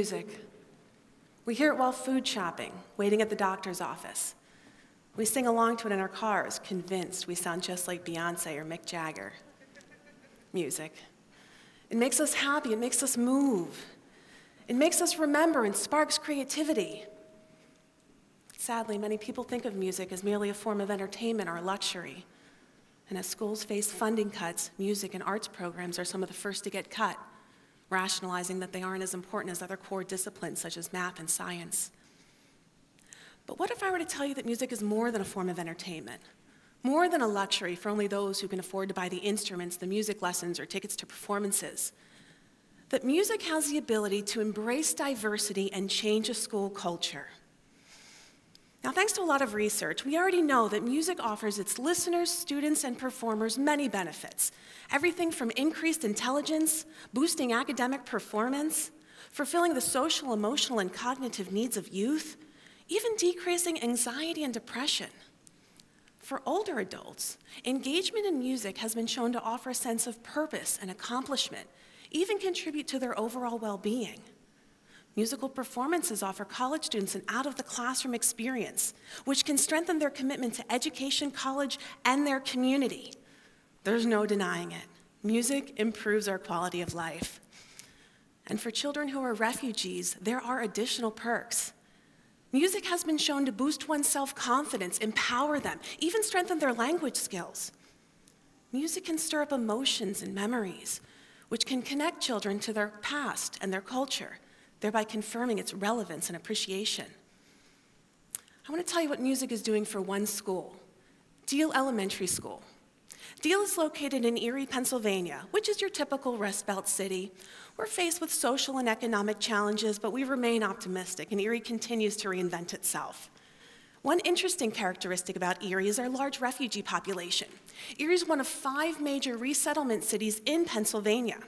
Music. We hear it while food shopping, waiting at the doctor's office. We sing along to it in our cars, convinced we sound just like Beyonce or Mick Jagger. Music. It makes us happy, it makes us move. It makes us remember and sparks creativity. Sadly, many people think of music as merely a form of entertainment or luxury. And as schools face funding cuts, music and arts programs are some of the first to get cut, rationalizing that they aren't as important as other core disciplines such as math and science. But what if I were to tell you that music is more than a form of entertainment, more than a luxury for only those who can afford to buy the instruments, the music lessons, or tickets to performances? That music has the ability to embrace diversity and change a school culture. Now, thanks to a lot of research, we already know that music offers its listeners, students, and performers many benefits. Everything from increased intelligence, boosting academic performance, fulfilling the social, emotional, and cognitive needs of youth, even decreasing anxiety and depression. For older adults, engagement in music has been shown to offer a sense of purpose and accomplishment, even contribute to their overall well-being. Musical performances offer college students an out-of-the-classroom experience, which can strengthen their commitment to education, college, and their community. There's no denying it. Music improves our quality of life. And for children who are refugees, there are additional perks. Music has been shown to boost one's self-confidence, empower them, even strengthen their language skills. Music can stir up emotions and memories, which can connect children to their past and their culture, thereby confirming its relevance and appreciation. I want to tell you what music is doing for one school, Diehl Elementary School. Diehl is located in Erie, Pennsylvania, which is your typical Rust Belt city. We're faced with social and economic challenges, but we remain optimistic, and Erie continues to reinvent itself. One interesting characteristic about Erie is our large refugee population. Erie is one of 5 major resettlement cities in Pennsylvania.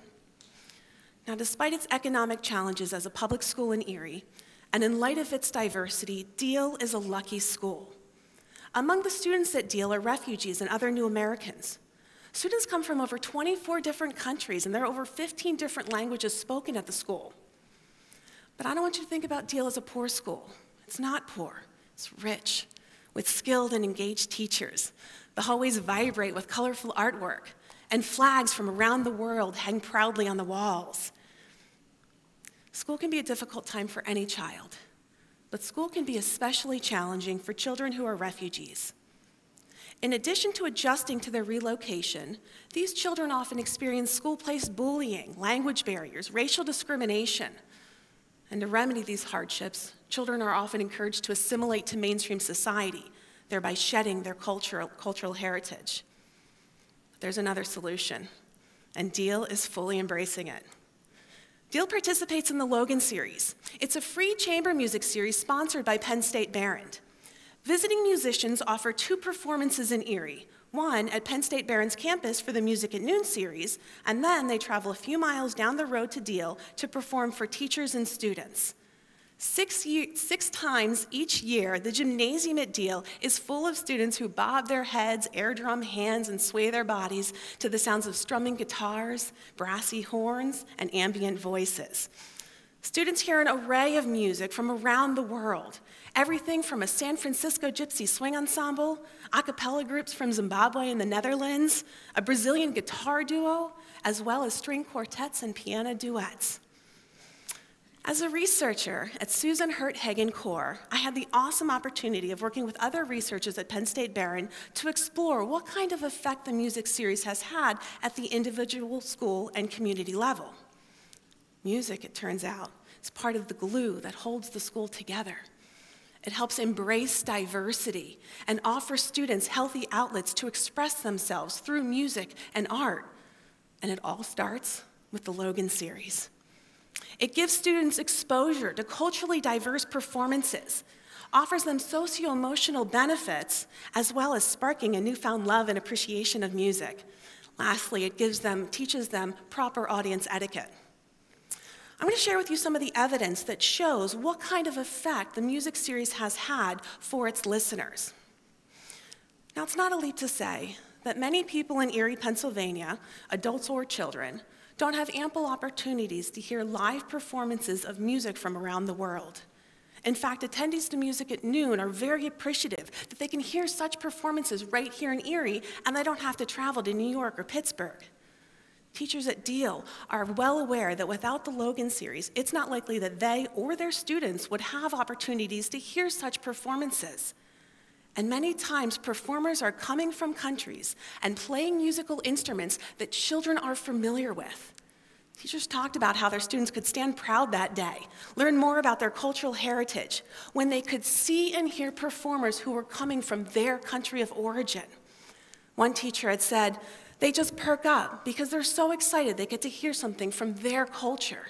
Now, despite its economic challenges as a public school in Erie, and in light of its diversity, Diehl is a lucky school. Among the students at Diehl are refugees and other new Americans. Students come from over 24 different countries, and there are over 15 different languages spoken at the school. But I don't want you to think about Diehl as a poor school. It's not poor, it's rich, with skilled and engaged teachers. The hallways vibrate with colorful artwork, and flags from around the world hang proudly on the walls. School can be a difficult time for any child, but school can be especially challenging for children who are refugees. In addition to adjusting to their relocation, these children often experience school-placed bullying, language barriers, racial discrimination. And to remedy these hardships, children are often encouraged to assimilate to mainstream society, thereby shedding their cultural heritage. There's another solution, and Diehl is fully embracing it. Diehl participates in the Logan series. It's a free chamber music series sponsored by Penn State Barron. Visiting musicians offer 2 performances in Erie, one at Penn State Barron's campus for the Music at Noon series, and then they travel a few miles down the road to Diehl to perform for teachers and students. 6 times each year, the gymnasium at Diehl is full of students who bob their heads, air drum hands, and sway their bodies to the sounds of strumming guitars, brassy horns, and ambient voices. Students hear an array of music from around the world, everything from a San Francisco gypsy swing ensemble, a cappella groups from Zimbabwe and the Netherlands, a Brazilian guitar duo, as well as string quartets and piano duets. As a researcher at Susan Hurt Hagen Core, I had the awesome opportunity of working with other researchers at Penn State Barron to explore what kind of effect the music series has had at the individual school and community level. Music, it turns out, is part of the glue that holds the school together. It helps embrace diversity and offer students healthy outlets to express themselves through music and art. And it all starts with the Logan series. It gives students exposure to culturally diverse performances, offers them socio-emotional benefits, as well as sparking a newfound love and appreciation of music. Lastly, it teaches them proper audience etiquette. I'm going to share with you some of the evidence that shows what kind of effect the music series has had for its listeners. Now, it's not a leap to say that many people in Erie, Pennsylvania, adults or children, don't have ample opportunities to hear live performances of music from around the world. In fact, attendees to Music at Noon are very appreciative that they can hear such performances right here in Erie and they don't have to travel to New York or Pittsburgh. Teachers at Diehl are well aware that without the Logan series, it's not likely that they or their students would have opportunities to hear such performances. And many times, performers are coming from countries and playing musical instruments that children are familiar with. Teachers talked about how their students could stand proud that day, learn more about their cultural heritage, when they could see and hear performers who were coming from their country of origin. One teacher had said, they just perk up because they're so excited they get to hear something from their culture.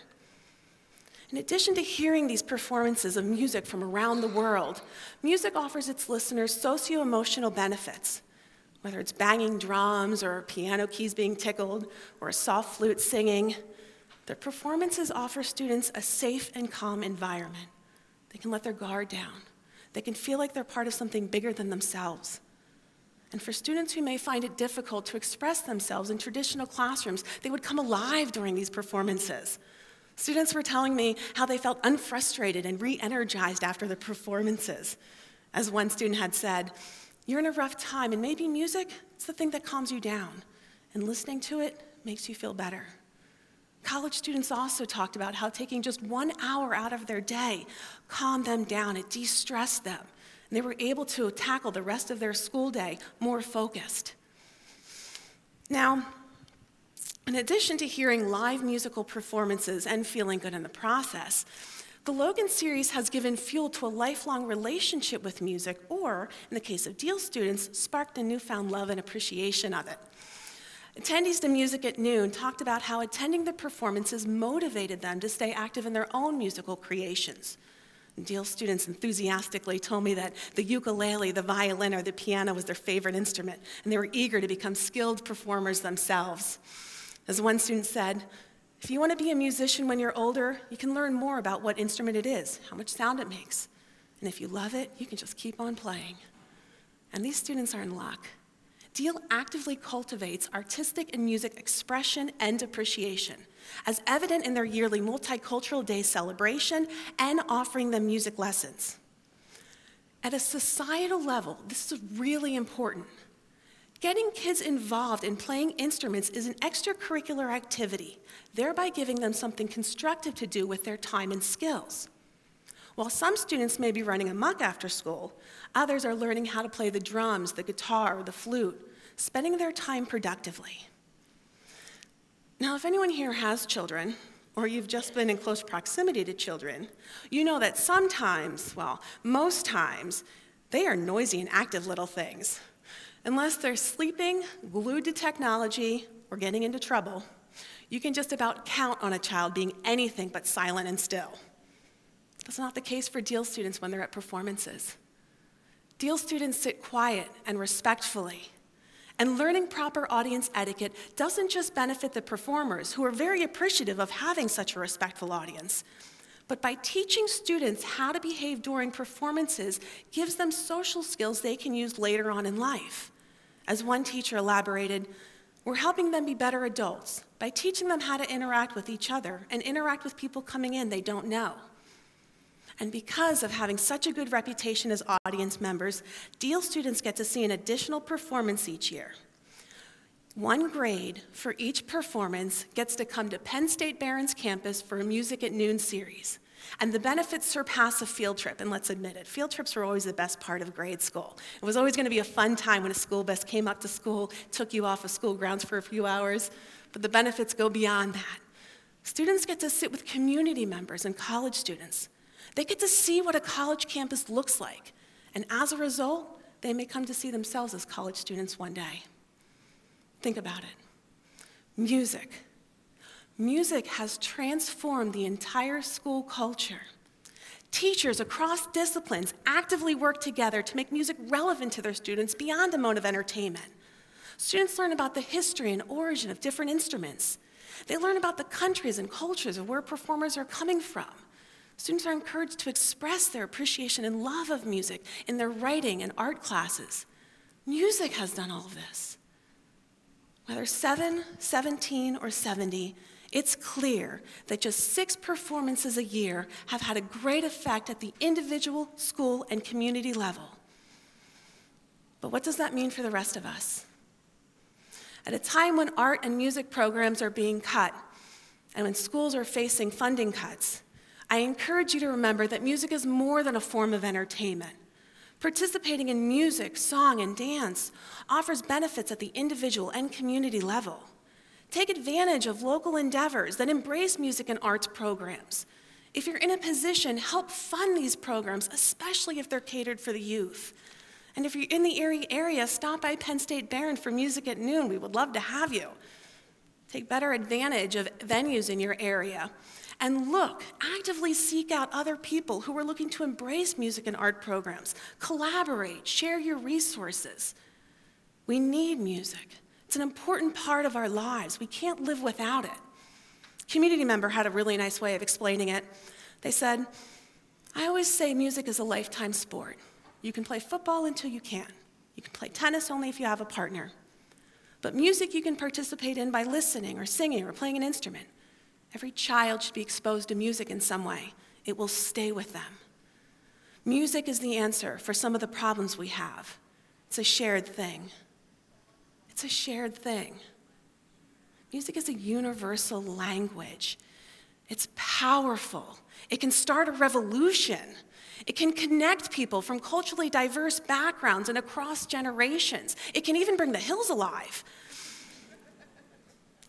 In addition to hearing these performances of music from around the world, music offers its listeners socio-emotional benefits. Whether it's banging drums or piano keys being tickled or a soft flute singing, the performances offer students a safe and calm environment. They can let their guard down. They can feel like they're part of something bigger than themselves. And for students who may find it difficult to express themselves in traditional classrooms, they would come alive during these performances. Students were telling me how they felt unfrustrated and re-energized after the performances. As one student had said, you're in a rough time and maybe music is the thing that calms you down, and listening to it makes you feel better. College students also talked about how taking just 1 hour out of their day calmed them down, it de-stressed them. And they were able to tackle the rest of their school day more focused. Now, in addition to hearing live musical performances and feeling good in the process, the Logan series has given fuel to a lifelong relationship with music, or, in the case of Diehl students, sparked a newfound love and appreciation of it. Attendees to Music at Noon talked about how attending the performances motivated them to stay active in their own musical creations. Diehl students enthusiastically told me that the ukulele, the violin, or the piano was their favorite instrument, and they were eager to become skilled performers themselves. As one student said, if you want to be a musician when you're older, you can learn more about what instrument it is, how much sound it makes. And if you love it, you can just keep on playing. And these students are in luck. Diehl actively cultivates artistic and music expression and appreciation, as evident in their yearly Multicultural Day celebration and offering them music lessons. At a societal level, this is really important. Getting kids involved in playing instruments is an extracurricular activity, thereby giving them something constructive to do with their time and skills. While some students may be running amok after school, others are learning how to play the drums, the guitar, or the flute, spending their time productively. Now, if anyone here has children, or you've just been in close proximity to children, you know that sometimes, well, most times, they are noisy and active little things. Unless they're sleeping, glued to technology, or getting into trouble, you can just about count on a child being anything but silent and still. That's not the case for Diehl students when they're at performances. Diehl students sit quiet and respectfully. And learning proper audience etiquette doesn't just benefit the performers, who are very appreciative of having such a respectful audience, but by teaching students how to behave during performances gives them social skills they can use later on in life. As one teacher elaborated, we're helping them be better adults by teaching them how to interact with each other and interact with people coming in they don't know. And because of having such a good reputation as audience members, Diehl students get to see an additional performance each year. One grade for each performance gets to come to Penn State Barron's campus for a Music at Noon series. And the benefits surpass a field trip, and let's admit it, field trips were always the best part of grade school. It was always going to be a fun time when a school bus came up to school, took you off of school grounds for a few hours, but the benefits go beyond that. Students get to sit with community members and college students. They get to see what a college campus looks like, and as a result, they may come to see themselves as college students one day. Think about it. Music. Music has transformed the entire school culture. Teachers across disciplines actively work together to make music relevant to their students beyond a mode of entertainment. Students learn about the history and origin of different instruments. They learn about the countries and cultures of where performers are coming from. Students are encouraged to express their appreciation and love of music in their writing and art classes. Music has done all of this. Whether 7, 17, or 70, it's clear that just 6 performances a year have had a great effect at the individual, school, and community level. But what does that mean for the rest of us? At a time when art and music programs are being cut, and when schools are facing funding cuts, I encourage you to remember that music is more than a form of entertainment. Participating in music, song, and dance offers benefits at the individual and community level. Take advantage of local endeavors that embrace music and arts programs. If you're in a position, help fund these programs, especially if they're catered for the youth. And if you're in the Erie area, stop by Penn State Barron for Music at Noon. We would love to have you. Take better advantage of venues in your area. And look, actively seek out other people who are looking to embrace music and art programs. Collaborate, share your resources. We need music. It's an important part of our lives. We can't live without it. A community member had a really nice way of explaining it. They said, I always say music is a lifetime sport. You can play football until you can. You can play tennis only if you have a partner. But music you can participate in by listening or singing or playing an instrument. Every child should be exposed to music in some way. It will stay with them. Music is the answer for some of the problems we have. It's a shared thing. It's a shared thing. Music is a universal language. It's powerful. It can start a revolution. It can connect people from culturally diverse backgrounds and across generations. It can even bring the hills alive.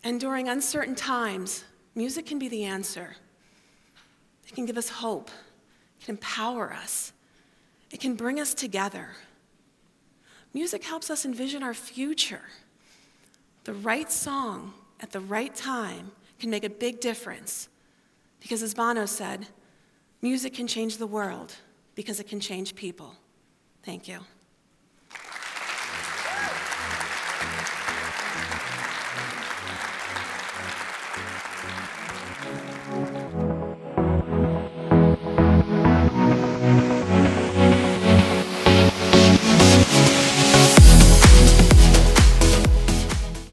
And during uncertain times, music can be the answer. It can give us hope. It can empower us. It can bring us together. Music helps us envision our future. The right song at the right time can make a big difference. Because as Bono said, music can change the world because it can change people. Thank you.